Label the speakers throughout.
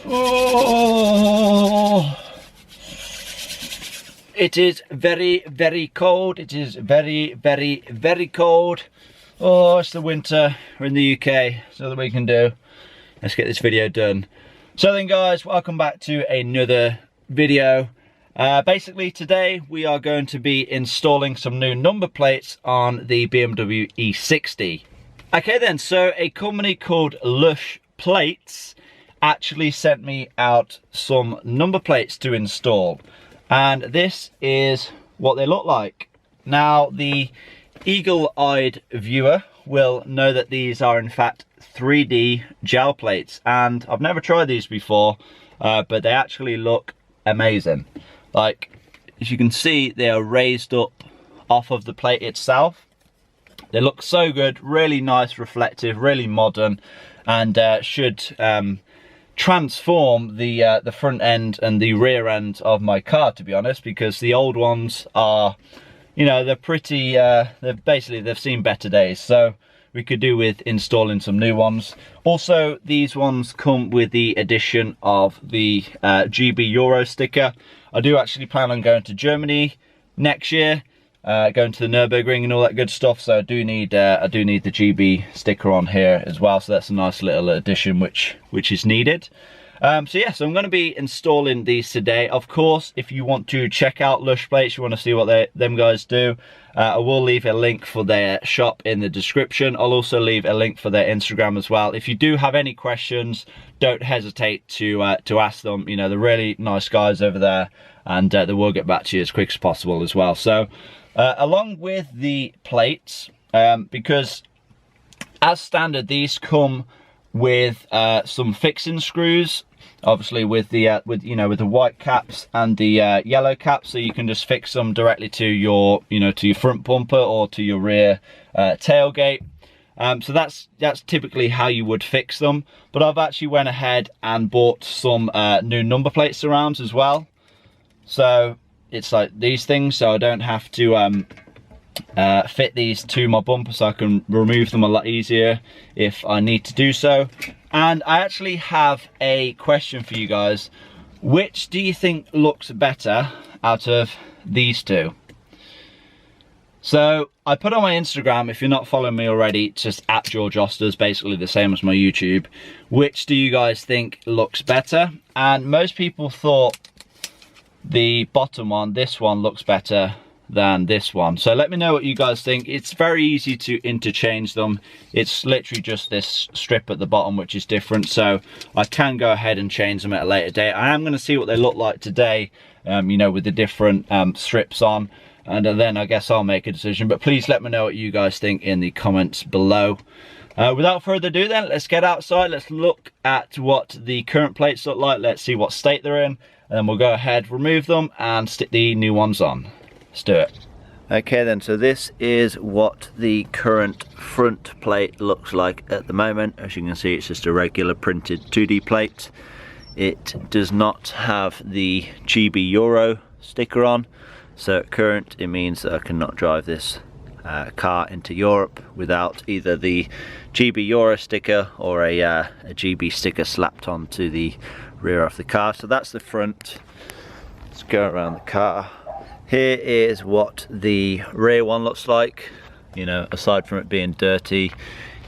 Speaker 1: Oh, it is very, very cold. It is very, very, very cold. Oh, it's the winter. We're in the UK, so that we can do. Let's get this video done. So then guys, welcome back to another video. Basically today we are going to be installing some new number plates on the BMW E60. Okay then, so a company called Lush Plates actually sent me out some number plates to install, and this is what they look like. Now the eagle-eyed viewer will know that these are in fact 3D gel plates, and I've never tried these before, but they actually look amazing. Like, as you can see, they are raised up off of the plate itself. They look so good, really nice, reflective, really modern, and should transform the front end and the rear end of my car, to be honest, because the old ones are, you know, they're pretty, they've seen better days. So we could do with installing some new ones. Also, these ones come with the addition of the GB Euro sticker. I do actually plan on going to Germany next year, going to the Nürburgring and all that good stuff. So I do need the GB sticker on here as well. So that's a nice little addition which is needed. So yeah, so I'm going to be installing these today. Of course, if you want to check out Lush Plates, you want to see what them guys do, I will leave a link for their shop in the description. I'll also leave a link for their Instagram as well. If you do have any questions, don't hesitate to ask them. You know, they're really nice guys over there, and they will get back to you as quick as possible as well. So along with the plates, because as standard these come with some fixing screws, obviously with the with the white caps and the yellow caps, so you can just fix them directly to your to your front bumper or to your rear tailgate. So that's typically how you would fix them, but I've actually went ahead and bought some new number plate surrounds as well. So it's like these things, so I don't have to fit these to my bumper, so I can remove them a lot easier if I need to do so. And I actually have a question for you guys. Which do you think looks better out of these two? So I put on my Instagram, if you're not following me already, it's just at George Osters, basically the same as my YouTube. Which do you guys think looks better? And most people thought the bottom one, this one, looks better than this one. So let me know what you guys think. It's very easy to interchange them. It's literally just this strip at the bottom which is different, so I can go ahead and change them at a later date. I am going to see what they look like today, you know, with the different strips on, and then I guess I'll make a decision. But please let me know what you guys think in the comments below. Without further ado then, let's get outside. Let's look at what the current plates look like. Let's see what state they're in, and then we'll go ahead, remove them and stick the new ones on. Let's do it. Okay then, so this is what the current front plate looks like at the moment. As you can see, it's just a regular printed 2D plate. It does not have the GB Euro sticker on, so at current it means that I cannot drive this car into Europe without either the GB Euro sticker or a GB sticker slapped onto the rear of the car. So that's the front. Let's go around the car. Here is what the rear one looks like. You know, aside from it being dirty,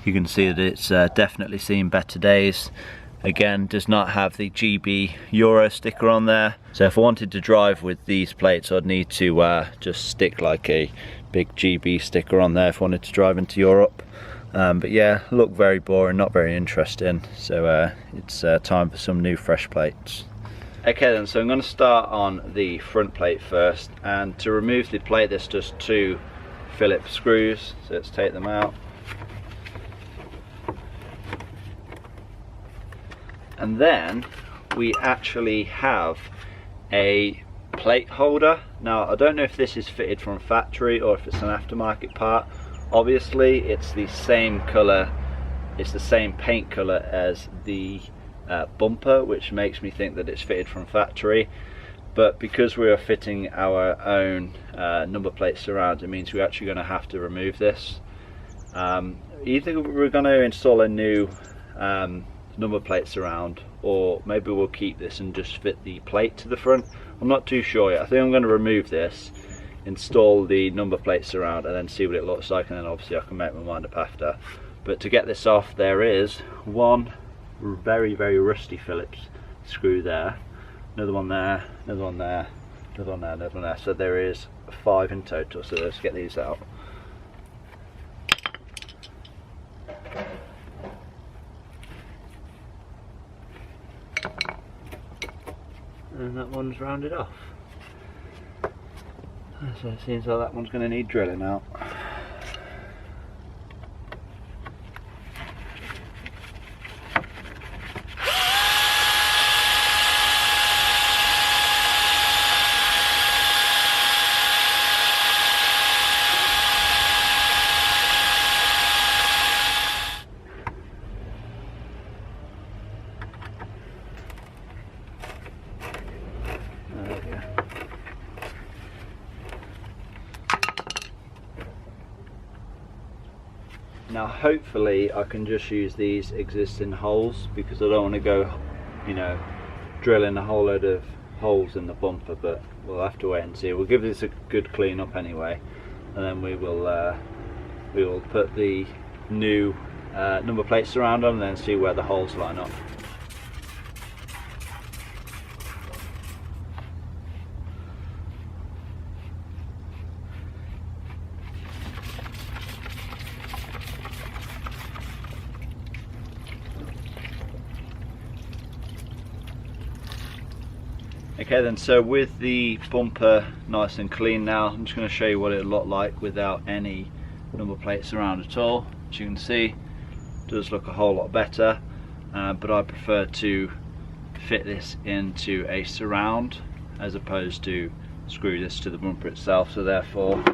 Speaker 1: you can see that it's definitely seen better days. Again, does not have the GB Euro sticker on there. So if I wanted to drive with these plates, I'd need to just stick like a big GB sticker on there if I wanted to drive into Europe. But yeah, look very boring, not very interesting. So it's time for some new fresh plates. Okay then, so I'm going to start on the front plate first, and to remove the plate there's just two Phillips screws, so let's take them out. And then we actually have a plate holder. Now I don't know if this is fitted from factory or if it's an aftermarket part. Obviously it's the same colour, it's the same paint colour as the bumper, which makes me think that it's fitted from factory, but because we are fitting our own number plate surround, it means we're actually going to have to remove this. Either we're going to install a new number plate surround, or maybe we'll keep this and just fit the plate to the front. I'm not too sure yet. I think I'm going to remove this, install the number plates around, and then see what it looks like, and then obviously I can make my mind up after. But to get this off, there is one very rusty Phillips screw there, another one there, another one there, another one there, another one there. So there is 5 in total. So let's get these out. And that one's rounded off. So it seems like that one's going to need drilling out. Now hopefully I can just use these existing holes, because I don't want to go, you know, drilling a whole load of holes in the bumper, but we'll have to wait and see. We'll give this a good clean up anyway, and then we will put the new number plates around on and then see where the holes line up. Okay then, so with the bumper nice and clean now, I'm just going to show you what it looked like without any number plates around at all. As you can see, it does look a whole lot better, but I prefer to fit this into a surround as opposed to screw this to the bumper itself. So therefore,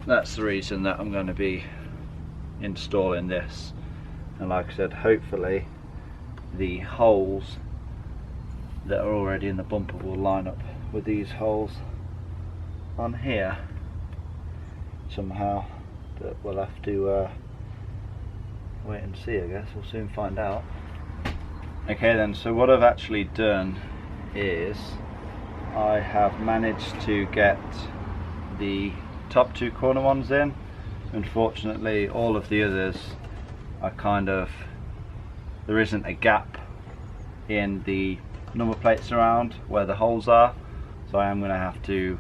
Speaker 1: that's the reason that I'm going to be installing this. And like I said, hopefully the holes that are already in the bumper will line up with these holes on here somehow, but we'll have to wait and see. I guess we'll soon find out. Okay then, so what I've actually done is I have managed to get the top 2 corner ones in. Unfortunately, all of the others are kind of, there isn't a gap in the number plates around where the holes are, so I am going to have to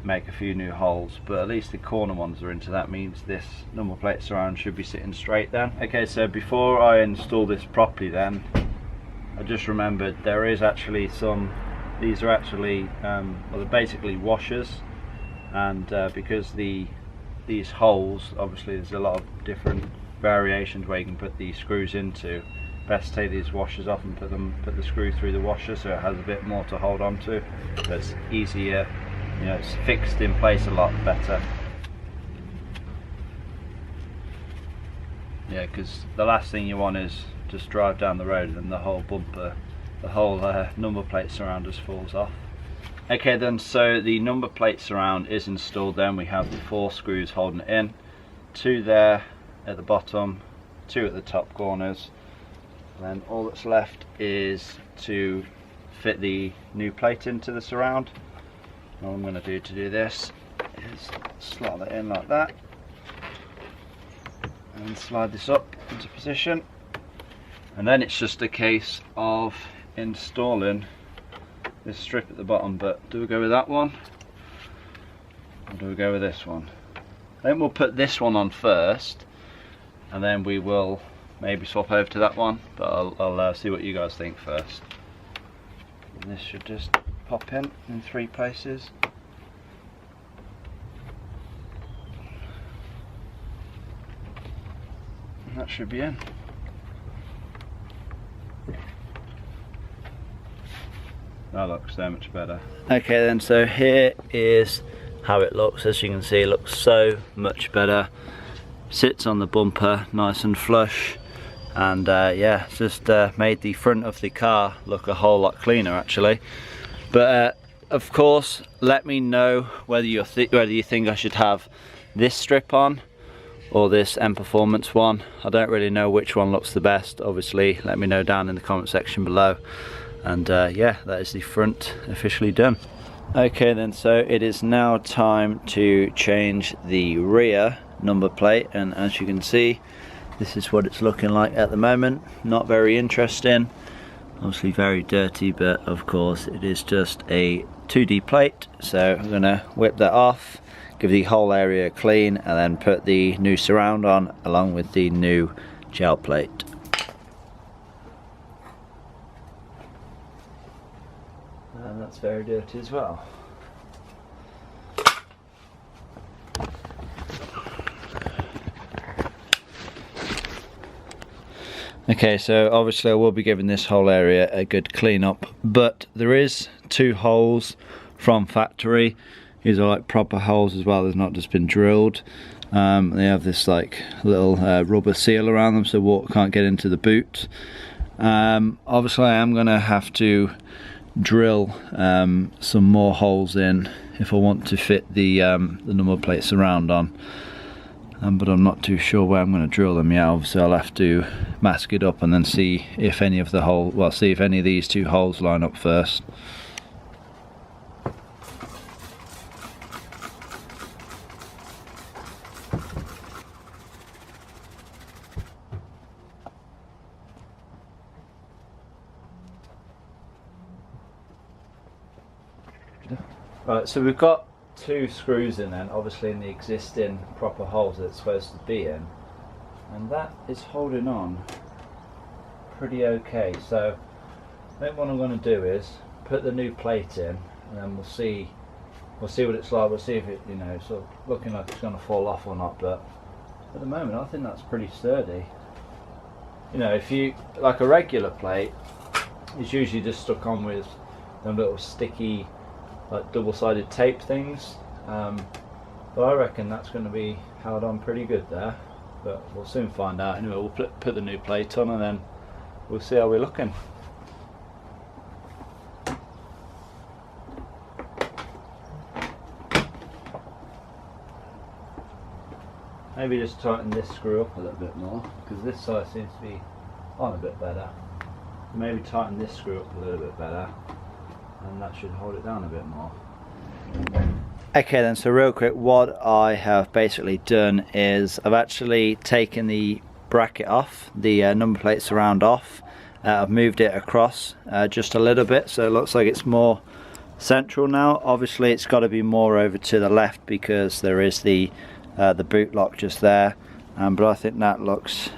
Speaker 1: make a few new holes, but at least the corner ones are in, so that means this number plate surround should be sitting straight then. Okay, so before I install this properly then, I just remembered there is actually some, these are actually well, they're basically washers, and because these holes, obviously there's a lot of different variations where you can put these screws into. Best take these washers off and put the screw through the washer, so it has a bit more to hold on to. So it's easier, you know, it's fixed in place a lot better. Yeah, because the last thing you want is just drive down the road and the whole bumper, the whole number plate surround just falls off. Okay then, so the number plate surround is installed then. We have the 4 screws holding it in, 2 there at the bottom, 2 at the top corners. Then all that's left is to fit the new plate into the surround. All I'm going to do this is slot that in like that and slide this up into position, and then it's just a case of installing this strip at the bottom. But do we go with that one or do we go with this one? I think we'll put this one on first and then we will maybe swap over to that one, but I'll see what you guys think first. And this should just pop in 3 places. And that should be in. That looks so much better. Okay then, so here is how it looks. As you can see, it looks so much better. Sits on the bumper nice and flush. And yeah, it's just made the front of the car look a whole lot cleaner actually. But of course, let me know whether you think I should have this strip on or this M Performance one. I don't really know which one looks the best. Obviously let me know down in the comment section below. And yeah, that is the front officially done. Okay then, so it is now time to change the rear number plate, and as you can see, this is what it's looking like at the moment. Not very interesting, obviously very dirty, but of course it is just a 2D plate. So I'm gonna whip that off, give the whole area a clean, and then put the new surround on along with the new gel plate. And that's very dirty as well. Okay, so obviously I will be giving this whole area a good clean up, but there is 2 holes from factory. These are like proper holes as well, they've not just been drilled. They have this like little rubber seal around them so water can't get into the boot. Obviously I am going to have to drill some more holes in if I want to fit the number plate surround on. But I'm not too sure where I'm going to drill them yet. Obviously I'll have to mask it up and then see if any of the holes, well, see if any of these 2 holes line up first. Right, so we've got 2 screws in then, obviously in the existing proper holes that it's supposed to be in, and that is holding on pretty okay. So I think what I'm going to do is put the new plate in, and then we'll see what it's like. We'll see if it, you know, sort of looking like it's going to fall off or not, but at the moment I think that's pretty sturdy. You know, if you like a regular plate, it's usually just stuck on with them little sticky like double-sided tape things, but I reckon that's going to be held on pretty good there, but we'll soon find out. Anyway, we'll put the new plate on and then we'll see how we're looking. Maybe just tighten this screw up a little bit more, because this side seems to be on a bit better. Maybe tighten this screw up a little bit better, and that should hold it down a bit more. Okay then, so real quick, what I have basically done is I've actually taken the bracket off, the number plate surround off. I've moved it across just a little bit, so it looks like it's more central now. Obviously it's got to be more over to the left because there is the boot lock just there, but I think that looks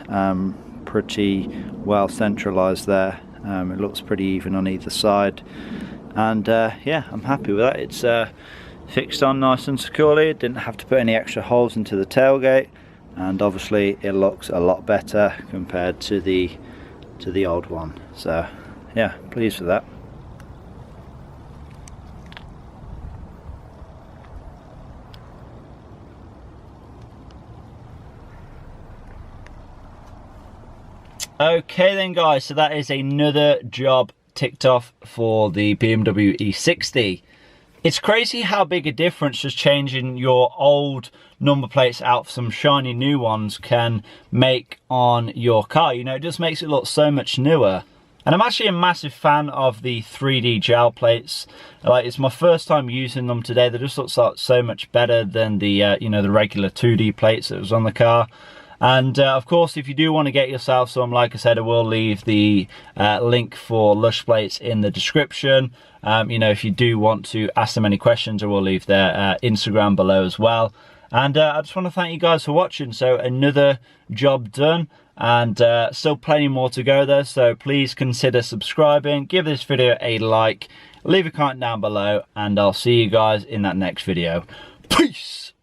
Speaker 1: pretty well centralized there. It looks pretty even on either side. And yeah, I'm happy with that. It's fixed on nice and securely. Didn't have to put any extra holes into the tailgate, and obviously it looks a lot better compared to the old one. So yeah, pleased with that. Okay then guys, so that is another job ticked off for the BMW E60. It's crazy how big a difference just changing your old number plates out for some shiny new ones can make on your car. You know, it just makes it look so much newer. And I'm actually a massive fan of the 3D gel plates. Like, it's my first time using them today. They just look like so much better than the you know, the regular 2D plates that was on the car. And of course, if you do want to get yourself some, like I said, I will leave the link for Lush plates in the description. You know, if you do want to ask them any questions, I will leave their Instagram below as well. And I just want to thank you guys for watching. So another job done, and still plenty more to go there. So please consider subscribing, give this video a like, leave a comment down below, and I'll see you guys in that next video. Peace!